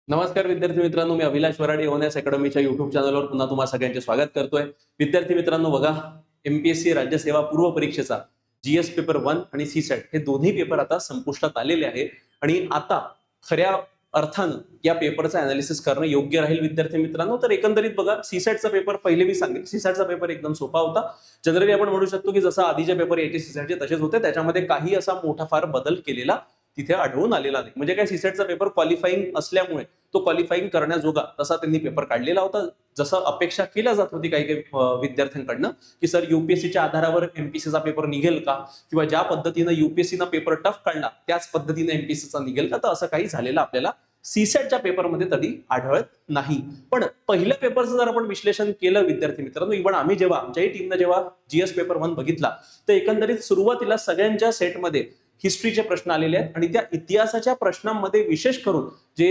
नमस्कार विद्यार्थी मित्रांनो, मी अभिलाष वराडे ओनएस अकॅडमीच्या युट्यूब चॅनलवर पुन्हा तुम्हा सगळ्यांचे स्वागत करतोय. विद्यार्थी मित्रांनो बघा, एमपीएससी राज्यसेवा पूर्व परीक्षेचा जीएस पेपर 1 आणि सीसॅट हे दोन्ही पेपर आता संपुष्टात आलेले आहे आणि आता खऱ्या अर्थानं या पेपरचा अनालिसिस करणं योग्य राहील. विद्यार्थी मित्रांनो, तर एकंदरीत बघा, सीसॅटचा पेपर पहिले मी सांगेन, सीसॅटचा पेपर एकदम सोपा होता. जनरली आपण म्हणू शकतो की जसं आधीचे पेपर याचे सीसॅटचे तसेच होते, त्याच्यामध्ये काही असा मोठा फार बदल केलेला तिथे आढळून आलेला नाही. म्हणजे काय, सीसॅटचा पेपर क्वालिफाईंग असल्यामुळे तो क्वालिफाईंग करण्याजोगा तसा त्यांनी पेपर काढलेला होता. जसं अपेक्षा केल्या जात होती काही काही विद्यार्थ्यांकडनं की सर युपीएससीच्या आधारावर एमपीएससीचा पेपर निघेल का, किंवा ज्या पद्धतीनं युपीएससीनं पेपर टफ काढला त्याच पद्धतीने एमपीएससीचा निघेल का, तर असं काही झालेलं आपल्याला सीसॅटच्या पेपरमध्ये तरी आढळत नाही. पण पहिल्या पेपरचं जर आपण विश्लेषण केलं विद्यार्थी मित्रांनो, इव्हन आम्ही जेव्हा आमच्याही टीमनं जेव्हा जीएस पेपर 1 बघितला, तर एकंदरीत सुरुवातीला सगळ्यांच्या सेटमध्ये हिस्ट्रीचे प्रश्न आलेले आहेत आणि त्या इतिहासाच्या प्रश्नांमध्ये विशेष करून जे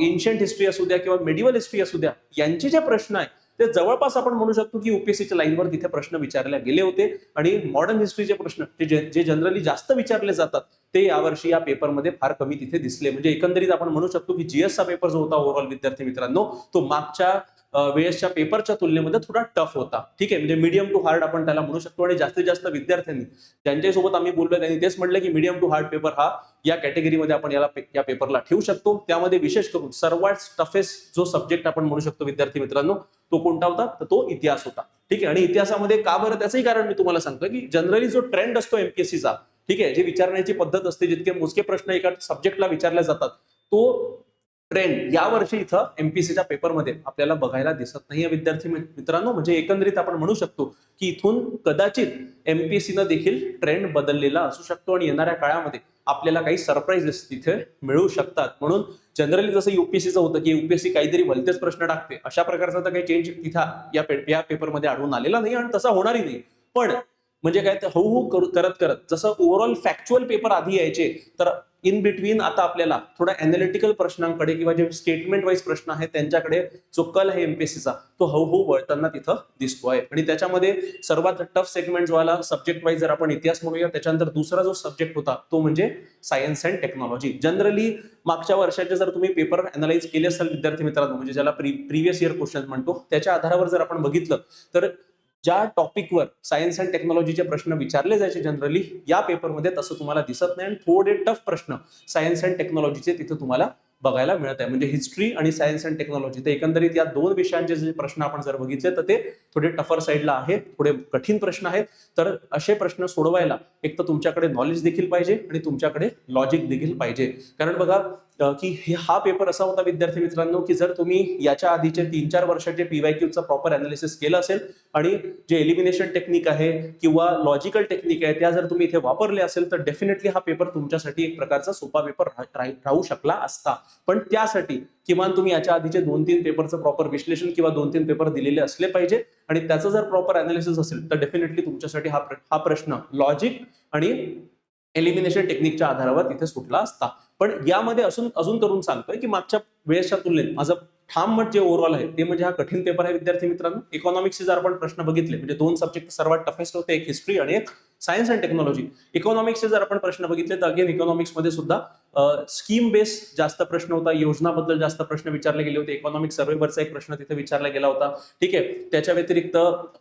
एन्शियंट हिस्ट्री असू द्या किंवा मेडिवल हिस्ट्री असू द्या, यांचे जे प्रश्न आहेत ते जवळपास आपण म्हणू शकतो की युपीएससीच्या लाईनवर तिथे प्रश्न विचारले गेले होते. आणि मॉडर्न हिस्ट्रीचे प्रश्न जे जनरली जास्त विचारले जातात ते यावर्षी या पेपरमध्ये फार कमी तिथे दिसले. म्हणजे एकंदरीत आपण म्हणू शकतो की जीएसचा पेपर जो होता ओव्हरऑल विद्यार्थी मित्रांनो, तो मागच्या वेळेसच्या पेपरच्या तुलनेमध्ये थोडा टफ होता. ठीक आहे, म्हणजे मीडियम टू हार्ड आपण त्याला म्हणू शकतो. आणि जास्तीत जास्त विद्यार्थ्यांनी ज्यांच्यासोबत आम्ही बोललो त्यांनी तेच म्हटलं की मीडियम टू हार्ड पेपर हा या कॅटेगरीमध्ये आपण या पेपरला ठेवू शकतो. त्यामध्ये विशेष करून सर्वात टफेस्ट जो सब्जेक्ट आपण म्हणू शकतो विद्यार्थी मित्रांनो, तो कोणता होता, तर तो इतिहास होता. ठीक आहे, आणि इतिहासामध्ये का बरं, त्याचंही कारण मी तुम्हाला सांगतो की जनरली जो ट्रेंड असतो एमपीएससीचा, ठीक आहे, जे विचारण्याची पद्धत असते, जितके मोजके प्रश्न एका सब्जेक्टला विचारले जातात, तो ट्रेंड यावर्षी इथं एमपीएससीच्या पेपरमध्ये आपल्याला बघायला दिसत नाहीये विद्यार्थी मित्रांनो. म्हणजे एकंदरीत आपण म्हणू शकतो की इथून कदाचित एमपीएससीनं देखील ट्रेंड बदललेला असू शकतो आणि येणाऱ्या काळामध्ये आपल्याला काही सरप्राईजेस तिथे मिळू शकतात. म्हणून जनरली जसं युपीएससीचं होतं की युपीएससी काहीतरी भलतेच प्रश्न टाकते, अशा प्रकारचा तर काही चेंज तिथं या पेपरमध्ये आढळून आलेला नाही आणि तसा होणारही नाही. पण म्हणजे काय, तर हळूहळू करत करत जसं ओव्हरऑल फॅक्च्युअल पेपर आधी यायचे, तर इन बिटवीन आता आपल्याला थोडा अॅनालिटिकल प्रश्नांकडे किंवा जे स्टेटमेंट वाईज प्रश्न आहेत त्यांच्याकडे जो कल आहे एमपीएससीचा, तो हळूहळू वळताना तिथं दिसतोय. आणि त्याच्यामध्ये सर्वात टफ सेगमेंट वाला सब्जेक्ट वाईज जर आपण इतिहास म्हणूया, त्याच्यानंतर दुसरा जो सब्जेक्ट होता तो म्हणजे सायन्स अँड टेक्नॉलॉजी. जनरली मागच्या वर्षाचे जर तुम्ही पेपर अनालाइज केले असाल विद्यार्थी मित्रांनो, म्हणजे ज्याला प्रिव्हियस इयर क्वेश्चन म्हणतो, त्याच्या आधारावर जर आपण बघितलं तर ज्या टॉपिकवर सायन्स अँड टेक्नॉलॉजीचे प्रश्न विचारले जायचे जनरली, या पेपरमध्ये तसं तुम्हाला दिसत नाही. आणि थोडे टफ प्रश्न सायन्स अँड टेक्नॉलॉजीचे तिथे तुम्हाला बघायला मिळत आहे. म्हणजे हिस्ट्री आणि सायन्स अँड टेक्नॉलॉजी, तर एकंदरीत या दोन विषयांचे जे प्रश्न आपण जर बघितले तर ते थोडे टफर साईडला आहेत, थोडे कठीण प्रश्न आहेत. तर असे प्रश्न सोडवायला एक तर तुमच्याकडे नॉलेज देखील पाहिजे आणि तुमच्याकडे लॉजिक देखील पाहिजे. कारण बघा की हा पेपर असा होता विद्यार्थी मित्रांनो की जर तुम्ही याच्या आधीचे 3-4 वर्षाचे पीवायक्यूचं प्रॉपर अनालिसिस केलं असेल आणि जे एलिमिनेशन टेक्निक आहे किंवा लॉजिकल टेक्निक आहे त्या जर तुम्ही इथे वापरले असेल, तर डेफिनेटली हा पेपर तुमच्यासाठी एक प्रकारचा सोपा पेपर राहू शकला असता. पण त्यासाठी किमान तुम्ही याच्या आधीचे 2-3 पेपरचं प्रॉपर विश्लेषण किंवा 2-3 पेपर दिलेले असले पाहिजे. आणि त्याचं जर प्रॉपर अनालिसिस असेल तर डेफिनेटली तुमच्यासाठी हा प्रश्न लॉजिक आणि एलिमिनेशन टेक्निकच्या आधारावर तिथे सुटला असता. पण यामध्ये अजून करून सांगतोय की मागच्या वेळेसच्या तुलनेत माझं ठाम मत जे ओव्हरऑल आहे ते म्हणजे हा कठीण पेपर आहे विद्यार्थी मित्रांनो. इकॉनॉमिक्सचे जर आपण प्रश्न बघितले, म्हणजे दोन सब्जेक्ट सर्वात टफेस्ट होते, एक हिस्ट्री आणि एक सायन्स अँड टेक्नॉलॉजी. इकॉनॉमिक्सचे जर आपण प्रश्न बघितले तर अगेन इकॉनॉमिक्समध्ये सुद्धा स्कीम बेस जास्त प्रश्न होता, योजनाबद्दल जास्त प्रश्न विचारले गेले होते. इकॉनॉमिक सर्व्हेवरचा एक प्रश्न तिथे विचारला गेला होता. ठीक आहे, त्याच्या व्यतिरिक्त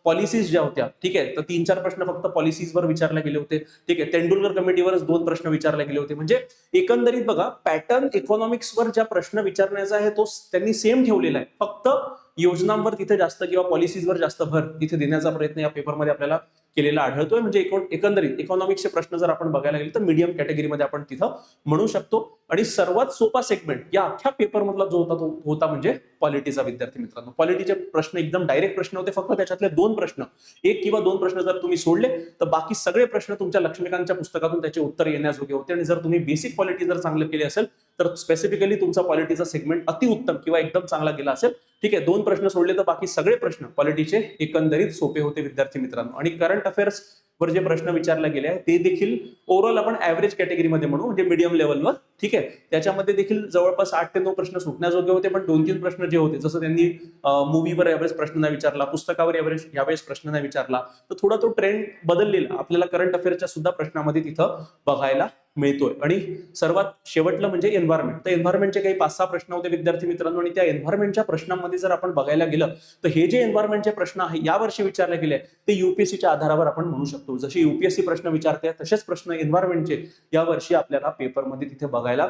पॉलिसीज ज्या होत्या, ठीक आहे, तर 3-4 प्रश्न फक्त पॉलिसीजवर विचारले गेले होते. ठीक आहे, तेंडुलकर कमिटीवरच 2 प्रश्न विचारले गेले होते. म्हणजे एकंदरीत बघा, पॅटर्न इकॉनॉमिक्सवर ज्या प्रश्न विचारण्याचा आहे तो त्यांनी सेम ठेवलेला आहे, फक्त योजनांवर तिथे जास्त किंवा पॉलिसीजवर जास्त भर तिथे देण्याचा प्रयत्न या पेपरमध्ये आपल्याला केलेला आढळतोय. म्हणजे एकंदरीत इकॉनॉमिक्सचे प्रश्न जर आपण बघायला गेले तर मीडियम कॅटेगरीमध्ये आपण तिथं म्हणू शकतो. आणि सर्वात सोपा सेगमेंट या अख्ख्या पेपर मधला जो होता तो होता म्हणजे पॉलिटीचा विद्यार्थी मित्रांनो. पॉलिटीचे प्रश्न एकदम डायरेक्ट प्रश्न होते, फक्त त्याच्यातले 2 प्रश्न, 1 किंवा 2 प्रश्न जर तुम्ही सोडले तर बाकी सगळे प्रश्न तुमच्या लक्ष्मीकांतच्या पुस्तकातून त्याचे उत्तर येण्याजोगे होते. आणि जर तुम्ही बेसिक पॉलिटी जर चांगलं केली असेल तर स्पेसिफिकली तुमचा पॉलिटीचा सेगमेंट अतिउत्तम किंवा एकदम चांगला गेला असेल. ठीक आहे, 2 प्रश्न सोडले तर बाकी सगळे प्रश्न पॉलिटीचे एकंदरीत सोपे होते विद्यार्थी मित्रांनो. आणि करंट अफेअर्स वर जे प्रश्न विचारले गेले आहे ते देखील ओव्हरऑल आपण ऍव्हरेज कॅटेगरीमध्ये म्हणू, म्हणजे मीडियम लेवलवर. ठीक आहे, त्याच्यामध्ये देखील जवळपास 8 ते 9 प्रश्न सुटण्याजोगे होते. पण 2-3 प्रश्न जे होते, जसं त्यांनी मूवीवर ऍव्हरेज प्रश्न नाही विचारला, पुस्तकावर यावेळेस प्रश्न नाही विचारला, तर थोडा तो ट्रेंड बदललेला आपल्याला करंट अफेअर्सच्या सुद्धा प्रश्नामध्ये तिथं बघायला मिळतोय. आणि सर्वात शेवटलं म्हणजे एन्व्हायरमेंट. तर एन्व्हायरमेंटचे काही 5-6 प्रश्न होते विद्यार्थी मित्रांनो, आणि त्या एन्व्हायरमेंटच्या प्रश्नांमध्ये जर आपण बघायला गेलं तर हे जे एन्व्हायरमेंटचे प्रश्न आहे यावर्षी विचारले गेले ते युपीएससीच्या आधारावर आपण म्हणू शकतो. जसे युपीएससी प्रश्न विचारते तसेच प्रश्न एन्व्हायरमेंटचे यावर्षी आपल्याला पेपरमध्ये तिथे बघायला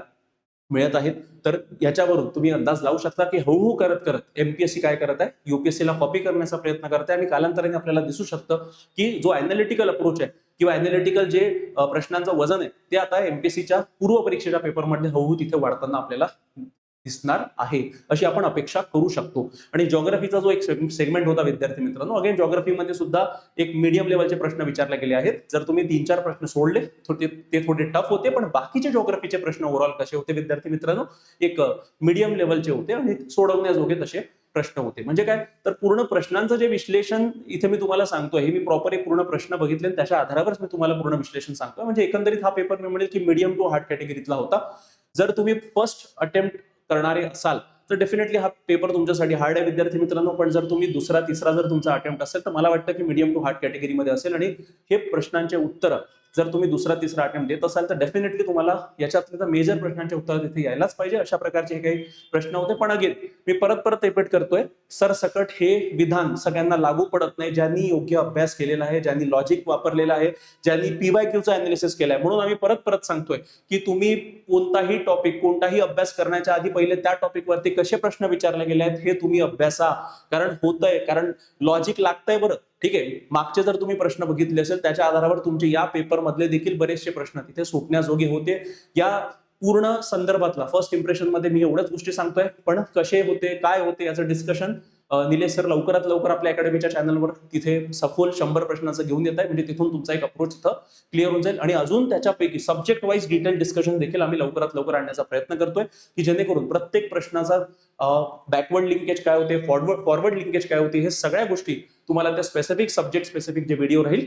मिळत आहेत. तर याच्यावरून तुम्ही अंदाज लावू शकता की हळूहळू करत करत एमपीएससी काय करत आहे, युपीएससीला कॉपी करण्याचा प्रयत्न करत आहे. आणि कालांतराने आपल्याला दिसू शकतं की जो अॅनालिटिकल अप्रोच आहे किंवा अॅनालिटिकल जे प्रश्नांचं वजन आहे ते आता एमपीएससीच्या पूर्व परीक्षेच्या पेपरमध्ये हळूहळू तिथे वाढताना आपल्याला दिसणार आहे, अशी आपण अपेक्षा करू शकतो. आणि जॉग्राफीचा जो एक सेगमेंट होता विद्यार्थी मित्रांनो, अगेन जॉग्राफीमध्ये सुद्धा एक मीडियम लेवलचे प्रश्न विचारले गेले आहेत. जर तुम्ही 3-4 प्रश्न सोडले ते थोडे टफ होते, पण बाकीचे जॉग्राफीचे प्रश्न ओव्हरऑल कसे होते विद्यार्थी मित्रांनो, एक मीडियम लेवलचे होते आणि सोडवण्याजोगे तसे प्रश्न होते. म्हणजे काय, तर पूर्ण प्रश्नांचं जे विश्लेषण इथे मी तुम्हाला सांगतोय, हे मी प्रॉपर एक पूर्ण प्रश्न बघितले आणि त्याच्या आधारावरच मी तुम्हाला पूर्ण विश्लेषण सांगतोय. म्हणजे एकंदरीत हा पेपर मी म्हणेल की मीडियम टू हार्ड कॅटेगरीतला होता. जर तुम्ही फर्स्ट अटेम्प्ट करणारे असाल तर डेफिनेटली हा पेपर तुमच्यासाठी हार्ड आहे विद्यार्थी मित्रांनो. पण जर तुम्ही दुसरा तिसरा जर तुमचा अटेम्प्ट असेल तर मला वाटतं की मीडियम टू हार्ड कॅटेगरीमध्ये असेल. आणि हे प्रश्नांचे उत्तर जर तुम्ही दुसरा तिसरा अटेम्प्ट देत असाल तर डेफिनेटली तुम्हाला याच्यातले मेजर प्रश्नांचे उत्तर तिथे यायलाच पाहिजे. अशा प्रकारचे काही प्रश्न होते. पण अगेन मी परत रिपीट करतोय, सरसकट हे विधान सगळ्यांना लागू पडत नाही. ज्यांनी योग्य अभ्यास केलेला आहे, ज्यांनी लॉजिक वापरलेला आहे, ज्यांनी पीवायक्यूचा अनालिसिस केलाय. म्हणून आम्ही परत सांगतोय की तुम्ही कोणताही टॉपिक, कोणताही अभ्यास करण्याच्या आधी पहिले त्या टॉपिकवरती कसे प्रश्न विचारले गेले आहेत हे तुम्ही अभ्यासा. कारण लॉजिक लागतंय बरं, ठीक आहे. मागचे जर तुम्ही प्रश्न बघितले असेल त्याच्या आधारावर तुमचे या पेपर मधले देखील बरेचसे प्रश्न तिथे सुटण्याजोगे होते. या पूर्ण संदर्भातला फर्स्ट इम्प्रेशन मध्ये मी एवढ्याच गोष्टी सांगतोय, पण कसे होते, काय होते याचं डिस्कशन निलेश सर लवकरात लवकर आपल्या अकॅडमीच्या चॅनलवर तिथे सखोल 100 प्रश्नाचं घेऊन येत आहे. म्हणजे तिथून तुमचा एक अप्रोच इथं क्लिअर होऊन जाईल. आणि अजून त्याच्यापैकी सब्जेक्ट वाईज डिटेल डिस्कशन देखील आम्ही लवकरात लवकर आणण्याचा प्रयत्न करतोय, की जेणेकरून प्रत्येक प्रश्नाचा बॅकवर्ड लिंकेज काय होते, फॉरवर्ड लिंकेज काय होते, हे सगळ्या गोष्टी तुम्हाला त्या स्पेसिफिक सब्जेक्ट स्पेसिफिक जे व्हिडिओ राहील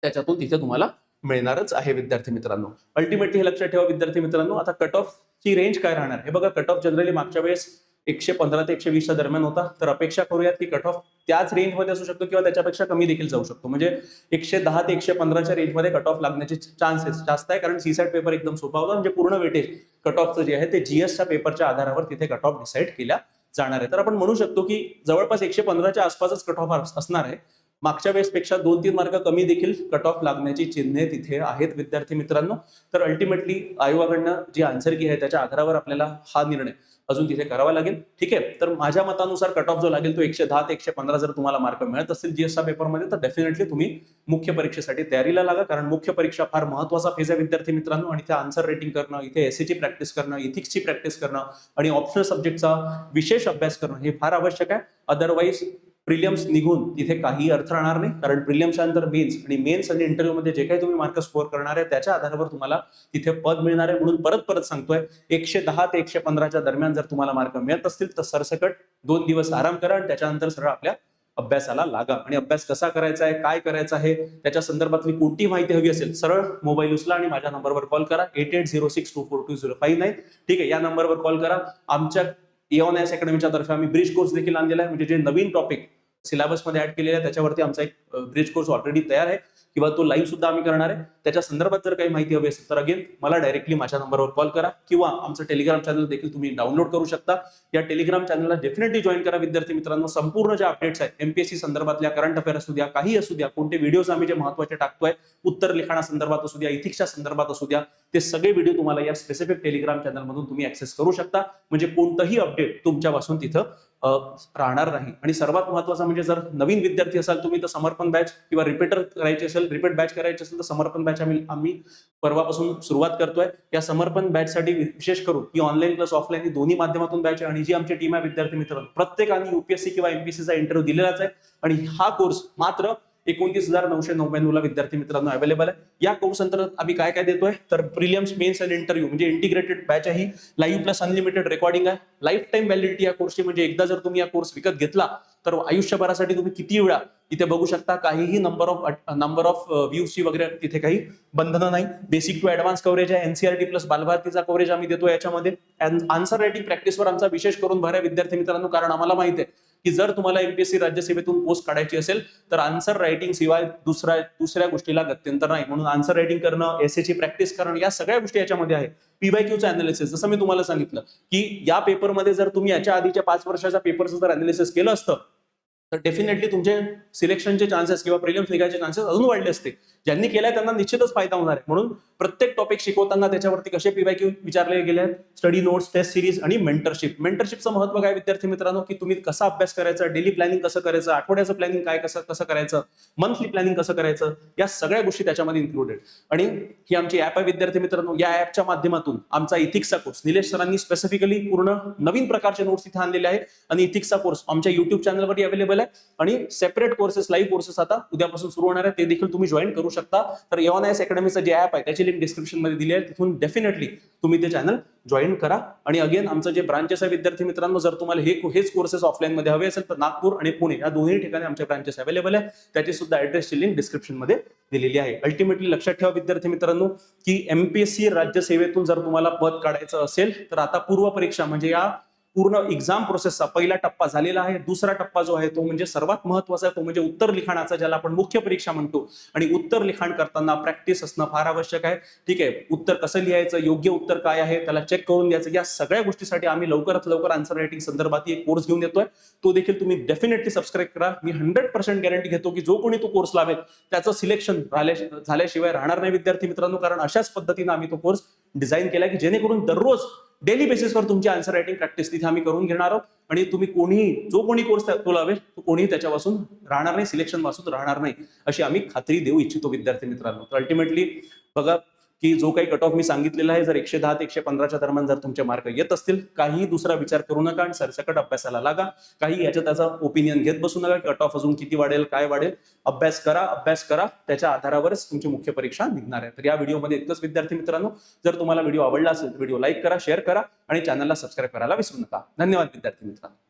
त्याच्यातून तिथे तुम्हाला मिळणारच आहे विद्यार्थी मित्रांनो. अल्टिमेटली हे लक्षात ठेवा विद्यार्थी मित्रांनो, आता कट ऑफ ची रेंज काय राहणार हे बघा. कट ऑफ जनरली मागच्या वेळेस 115 ते 120 दरम्यान होता. तर अपेक्षा करूयात की कट ऑफ त्याच रेंजमध्ये असू शकतो किंवा त्याच्यापेक्षा कमी देखील जाऊ शकतो. म्हणजे 110 ते 115च्या रेंजमध्ये कट ऑफ लागण्याचे चान्सेस जास्त आहे. कारण सीसॅट पेपर एकदम सोपा होता. म्हणजे पूर्ण वेटेज कट ऑफचं जे आहे ते जीएसच्या पेपरच्या आधारावर तिथे कट ऑफ डिसाईड केल्या जाणार आहे. तर आपण म्हणू शकतो की जवळपास 115च्या आसपासच कट ऑफ असणार आहे. मागच्या वेळेसपेक्षा 2-3 मार्क कमी देखील कट ऑफ लागण्याची चिन्हे तिथे आहेत विद्यार्थी मित्रांनो. तर अल्टिमेटली आयोगाकडनं जी आन्सर की आहे त्याच्या आधारावर आपल्याला हा निर्णय अजून तिथे करावा लागेल. ठीक आहे. तर माझ्या मतानुसार कट ऑफ जो लागेल तो 110 ते 115 जर तुम्हाला मार्क मिळत असतील जीएसच्या पेपरमध्ये तर डेफिनेटली तुम्ही मुख्य परीक्षेसाठी तयारीला लागा. कारण मुख्य परीक्षा फार महत्वाचा फेज आहे विद्यार्थी मित्रांनो. आणि इथे आन्सर रेटिंग करणं, इथे एसएची प्रॅक्टिस करणं, इथिक्सची प्रॅक्टिस करणं आणि ऑप्शनल सब्जेक्टचा विशेष अभ्यास करणं हे फार आवश्यक आहे. अदरवाईज प्रिलियम्स निघून तिथे काही अर्थ राहणार नाही. कारण प्रिलियम्सच्या नंतर मेन्स आणि इंटरव्ह्यू मध्ये जे काही तुम्ही मार्क स्कोअर करणार आहे त्याच्या आधारावर तुम्हाला तिथे पद मिळणार आहे. म्हणून परत सांगतोय, 110 ते 115च्या दरम्यान जर तुम्हाला मार्क मिळत असतील तर सरसकट 2 दिवस आराम करा आणि त्याच्यानंतर सरळ आपल्या अभ्यासाला लागा. आणि अभ्यास कसा करायचा आहे, काय करायचं आहे, त्याच्या संदर्भातली कोणती माहिती हवी असेल सरळ मोबाईल उचला आणि माझ्या नंबरवर कॉल करा 8806242059. ठीक आहे. या नंबरवर कॉल करा. आमच्या EONIS अकॅडमीच्या तर्फे आम्ही ब्रिज कोर्स देखील आणलेला आहे. म्हणजे जे नवीन टॉपिक सिलेबस मध्ये ऍड केलेला आहे त्याच्यावरती आमचा एक ब्रिज कोर्स ऑलरेडी तयार आहे किंवा तो लाईव्ह सुद्धा आम्ही करणार आहे. त्याच्या संदर्भात जर काही माहिती हवी असेल तर अगेन मला डायरेक्टली माझ्या नंबरवर कॉल करा किंवा आमचं टेलिग्राम चॅनल देखील तुम्ही डाउनलोड करू शकता. या टेलिग्राम चॅनलला डेफिनेटली जॉईन करा विद्यार्थी मित्रांनो. संपूर्ण ज्या अपडेट्स आहेत एमपीएससी संदर्भातल्या, करंट अफेअर असू द्या, काही असू द्या, कोणते व्हिडिओज आम्ही जे महत्त्वाचे टाकतोय, उत्तर लिखाणा संदर्भात असू द्या, इथिक्सच्या संदर्भात असू द्या, ते सगळे व्हिडिओ तुम्हाला या स्पेसिफिक टेलिग्राम चॅनल मधून तुम्ही ऍक्सेस करू शकता. म्हणजे कोणतंही अपडेट तुमच्यापासून तिथं राहणार नाही. आणि सर्वात महत्वाचं म्हणजे जर नवीन विद्यार्थी असाल तुम्ही तर समर्पण बॅच किंवा रिपीट बॅच करायची असेल तर समर्पण बॅच आम्ही परवापासून सुरुवात करतोय. या समर्पण बॅच साठी विशेष करून ही ऑनलाईन प्लस ऑफलाईन ही दोन्ही माध्यमातून बॅच आहे. आणि जी आमची टीम आहे विद्यार्थी मित्रांनो, प्रत्येकाने युपीएससी किंवा एमपीएससीचा इंटरव्ह्यू दिलेलाच आहे. आणि हा कोर्स मात्र 29,999 ला विद्यार्थी मित्रांनो अवेलेबल आहे. या कोर्स अंतर्गत आम्ही काय काय देतोय तर प्रिलियम्स, मेन्स आणि इंटरव्ह्यू म्हणजे इंटिग्रेटेड बॅच आहे. लाईव्ह प्लस अनलिमिटेड रेकॉर्डिंग आहे. लाईफ टाईम व्हॅलिडिटी या कोर्सची. म्हणजे एकदा जर तुम्ही या कोर्स विकत घेतला तर आयुष्यभरासाठी तुम्ही किती वेळा इथे बघू शकता काहीही नंबर ऑफ व्ह्यूजची वगैरे तिथे काही बंधनं नाही. बेसिक टू ऍडव्हान्स कव्हरेज आहे. एनसीआरटी प्लस बालभारतीचा कव्हरेज आम्ही देतो याच्यामध्ये. आन्सर रायटिंग प्रॅक्टिसवर आमचा विशेष करून भर आहे विद्यार्थी मित्रांनो, कारण आम्हाला माहिती आहे की जर तुम्हाला एमपीएससी राज्यसेवेतून पोस्ट काढायची असेल तर आन्सर रायटिंग शिवाय दुसऱ्या गोष्टीला गत्यंतर नाही. म्हणून आन्सर रायटिंग करणं, एसएची प्रॅक्टिस करणं, या सगळ्या गोष्टी याच्यामध्ये आहे. पीवायक्यूचं अनालिसिस, जसं मी तुम्हाला सांगितलं की या पेपरमध्ये जर तुम्ही याच्या आधीच्या 5 वर्षाच्या पेपरचं जर अनालिसिस केलं असतं तर डेफिनेटली तुमचे सिलेक्शनचे चान्सेस किंवा प्रिलिम्स निघायचे चान्सेस अजून वाढले असते. ज्यांनी केलाय त्यांना निश्चितच फायदा होणार आहे. म्हणून प्रत्येक टॉपिक शिकवताना त्याच्यावरती कसे पीवायक्यू विचारले गेले आहेत, स्टडी नोट्स, टेस्ट सिरीज आणि मेंटरशिप. मेंटरशिपचं महत्व काय विद्यार्थी मित्रांनो, की तुम्ही कसा अभ्यास करायचा, डेली प्लॅनिंग कसं करायचं, आठवड्याचं प्लॅनिंग काय कसं करायचं, मंथली प्लॅनिंग कसं करायचं, या सगळ्या गोष्टी त्याच्यामध्ये इन्क्लुडेड. आणि ही आमची ऍप आहे विद्यार्थी मित्रांनो. या ऍपच्या माध्यमातून आमचा इथिक्सचा कोर्स निलेश सरांनी स्पेसिफिकली पूर्ण नवीन प्रकारचे नोट्स इथे आणलेले आहेत आणि इथिक्सचा कोर्स आमच्या युट्यूब चॅनलवरती अवेलेबल आहे आणि सेपरेट कोर्सेस, लाईव्ह कोर्सेस आता उद्यापासून सुरू होणार आहे. ते देखील तुम्ही जॉईन करू शकता. तर एओनाएस अकॅडमीचं जे ऍप आहे त्याची लिंक डिस्क्रिप्शन मध्ये दिली आहे, तिथून डेफिनेटली तुम्ही ते चॅनल जॉईन करा. आणि अगेन आमचं जे ब्रांचेस आहे विद्यार्थी मित्रांनो, जर तुम्हाला हेच कोर्सेस ऑफलाईन मध्ये हवे असेल तर नागपूर आणि पुणे या दोन्ही ठिकाणी आमचे ब्रांचेस अवेलेबल आहे. त्याची सुद्धा ऍड्रेसची लिंक डिस्क्रिप्शन मध्ये दिलेली आहे. अल्टिमेटली लक्षात ठेवा विद्यार्थी मित्रांनो की एमपीएससी राज्यसेवेतून जर तुम्हाला पद काढायचं असेल तर आता पूर्व परीक्षा म्हणजे या पूर्ण एक्झाम प्रोसेसचा पहिला टप्पा झालेला आहे. दुसरा टप्पा जो आहे तो म्हणजे सर्वात महत्वाचा आहे, तो म्हणजे उत्तर लिखाणाचा, ज्याला आपण मुख्य परीक्षा म्हणतो. आणि उत्तर लिखाण करताना प्रॅक्टिस असणं फार आवश्यक आहे. ठीक आहे, उत्तर कसं लिहायचं, योग्य उत्तर काय आहे त्याला चेक करून द्यायचं, या सगळ्या गोष्टीसाठी आम्ही लवकरात लवकर आन्सर रायटिंग संदर्भात एक कोर्स घेऊन येतोय. तो देखील तुम्ही डेफिनेटली सबस्क्राईब करा. मी 100% गॅरंटी घेतो की जो कोणी तो कोर्स लावेल त्याचं सिलेक्शन झाल्याशिवाय राहणार नाही विद्यार्थी मित्रांनो, कारण अशाच पद्धतीने आम्ही तो कोर्स डिझाईन केला की जेणेकरून दररोज डेली बेसिसवर तुमची आन्सर रायटिंग प्रॅक्टिस तिथे आम्ही करून घेणार आहोत. आणि तुम्ही जो कोणी कोर्स तो लावेल तो कोणीही त्याच्यापासून राहणार नाही, सिलेक्शन पासून राहणार नाही, अशी आम्ही खात्री देऊ इच्छितो विद्यार्थी मित्रांनो. तर अल्टिमेटली बघा की जो काही कट ऑफ मी सांगितलेला आहे, जर 110 ते 115च्या दरम्यान जर तुमचे मार्क येत असतील, काही दुसरा विचार करू नका आणि सरसकट अभ्यासाला लागा. काही याच्या त्याचा ओपिनियन घेत बसू नका, कट ऑफ अजून किती वाढेल, काय वाढेल. अभ्यास करा, त्याच्या आधारावरच तुमची मुख्य परीक्षा निघणार आहे. तर या व्हिडिओमध्ये इतकंच विद्यार्थी मित्रांनो. जर तुम्हाला व्हिडिओ आवडला असेल तर व्हिडिओ लाईक करा, शेअर करा आणि चॅनलला सबस्क्राईब करायला विसरू नका. धन्यवाद विद्यार्थी मित्रांनो.